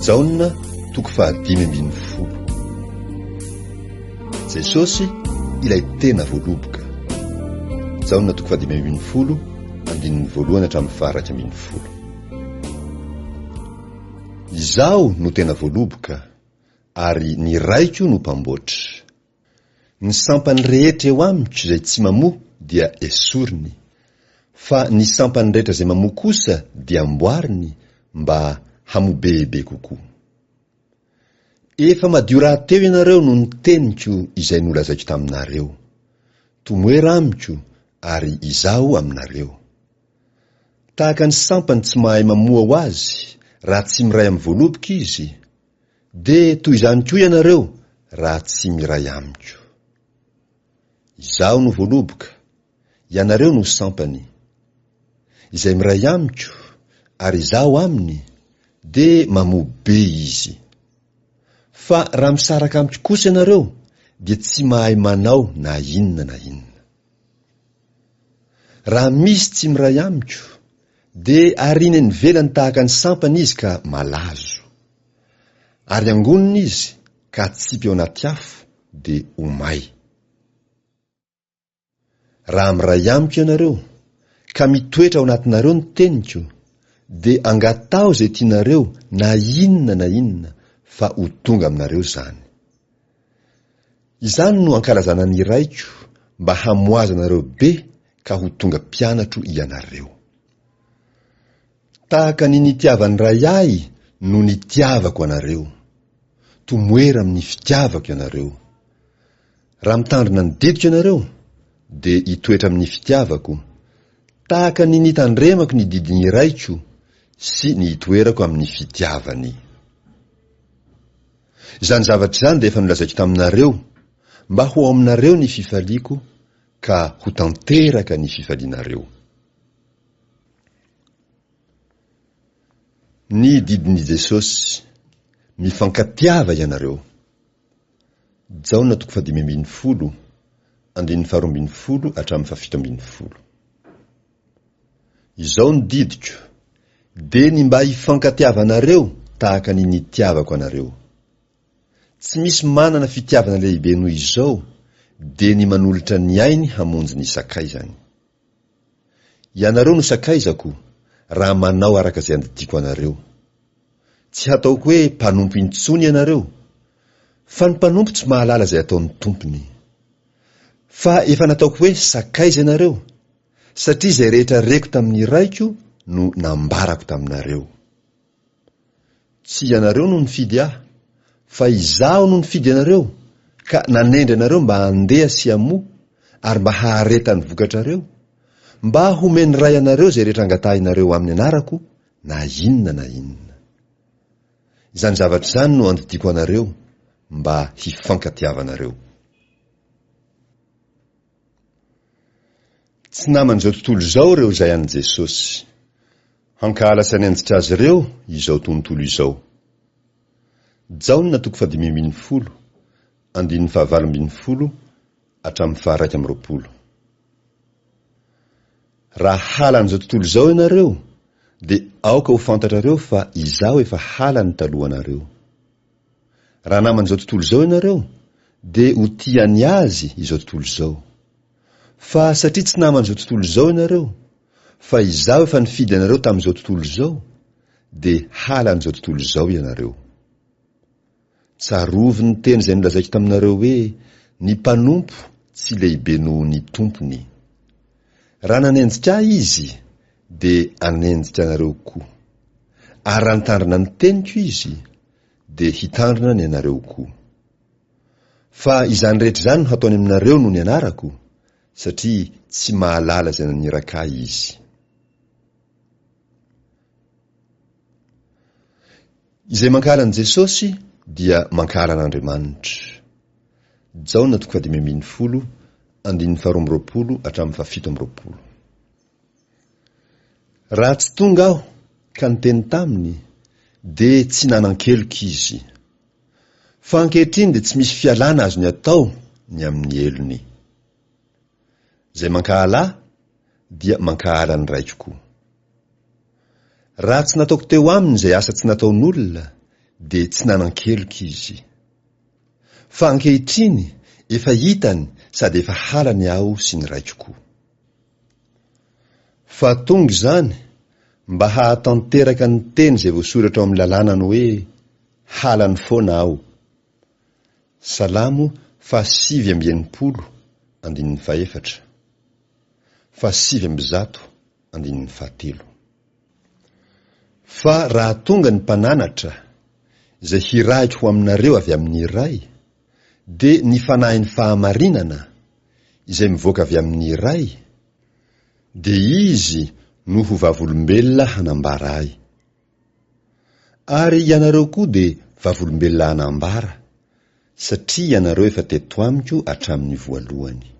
Jaona toko 5:10. Jesosy ilay tena voaloboka. Jaona toko 5:10, andininy voalohany hatramin'ny faharaiky 10. Izaho no tena voaloboka ary ny raiko no mpamboatra. Ny sampany rehetra eo amiko izay tsy mamoa dia esoriny, fa ny sampany rehetra izay mamoa kosa dia amboariny mba hamobebe kokoa. Efa madio rahateo ianareo no ny teniko izay nolazaiko taminareo. Tomoera amiko ary izaho aminareo. Tahaka ny sampany tsy mahay mamoa ho azy raha tsy miray amin'ny voaloboka izy, dia toy izany koa ianareo raha tsy miray amiko. Izaho no voaloboka, ianareo no sampany. Izay miray amiko ary izaho aminy, dia mamoa be izy. Fa raha misaraka amiko kosa ianareo, dia tsy mahay manao na inona na inona. Raha misy tsy miray amiko, dia ariny ny velany tahaka ny sampany izy ka malazo. Ary angoniny izy ka tsipy ao anaty afo dia omay. Raha miray amiko ianareo, ka mitoetra ao anatinareo ny teniko, dia angatao izay tianareo na inona fa ho tonga aminareo zany. Izany no ankalazana ny raiko mba hamoazanareo be ka ho tonga mpianatro ianareo. Tahaka ny nitiavan'ny ray ahy no nitiavako anareo. Tomoera amin'ny fitiavako ianareo. Raha mitandrina ny didiko ianareo, dia hitoetra amin'ny fitiavako, tahaka ny nitandremako ny didiny raiko sy ny hitoerako amin'ny fitiavany. Izany zavatra izany dia efa nolazaiko taminareo, mba ho aminareo ny fifaliako ka ho tanteraka ny fifalianareo. Ny didiny Jesosy, mifankatiava ianareo. Jaona toko 5:10, andininy 12 hatramin'ny 17. Izao ny didiko, dia ny mba hifankatiavanareo tahaka ny nitiavako anareo. Tsy misy manana fitiavana lehibe noho izao, dia ny manolotra ny ainy hamonjy ny sakaizany. Ianareo no sakaizako raha manao araka izay andidiko anareo. Tsy hataoko hoe mpanompo intsony ianareo, fa ny mpanompo tsy mahalala izay ataon'ny tompony. Fa efa nataoko hoe sakaiza ianareo, satria izay rehetra reko tamin'ny raiko no nambarako taminareo. Tsy ianareo no nifidy ahy, fa izaho no nifidy ianareo, ka nanendry ianareo mba handeha sy hamoa, ary mba hahareta ny vokatrareo, mba homeny ray anareo izay rehetra angatahinareo amin'ny anarako na inona. Izany zavatra izany no andidiko anareo mba hifankatiavanareo. Tsy naman'izao tontolo izao reo izay an'i Jesosy. Hankahala ny anjitra azy ireo izao tontolo izao. Jaona toko 5:10, andininy 19 hatramin'ny 21. Raha halan'izao tontolo izao ianareo, dia aoka ho fantatrareo fa izaho efa halany talohanareo. Raha naman'izao tontolo izao ianareo, dia ho tiany azy izao tontolo izao. Fa satria tsy naman'izao tontolo izao ianareo, fa izaho efa nifidy anareo tamin'izao tontolo izao, dia halan'izao tontolo izao ianareo. Tsarovy ny teny izay nolazaiko taminareo hoe ny mpanompo tsy lehibe noho ny tompony. Raha nanenjika izy, dia anenjika anareo koa. Ary raha nitandrina ny teniko izy, dia hitandrina ny anareo koa. Fa izany rehetra izany no hataony aminareo no ny anarako, satria tsy mahalala izay naniraka izy. Izay mankahala an'i Jesosy dia mankahala an'Andriamanitra. Jaona toko 5:10, andininy 12 hatramin'ny 17. Raha tsy tonga aho ka niteny taminy, dia tsy nanan-keloka izy. Fa ankehitriny dia tsy misy fialana azony atao ny amin'ny elony. Izay mankahala ahy dia mankahala ny raiko koa. Raha tsy nataoko teo aminy izay asa tsy nataon'olona, dia tsy nanan-keloka izy. Fa ankehitriny efa hitany sady efa halany aho sy ny raiko koa. Fa tonga izany mba hahatanteraka ny teny izay voasoratra ao amin'ny lalànany hoe halany foana aho. Salamo 5:4. 5:7. Fa raha tonga ny mpananatra izay hirahiko ho aminareo avy amin'ny iray, dia ny fanahin'ny fahamarinana izay mivoaka avy amin'ny iray, dia izy no ho vavolombelona hanambara ahy. Ary ianareo koa dia vavolombelona hanambara, satria ianareo efa teto amiko hatramin'ny voalohany.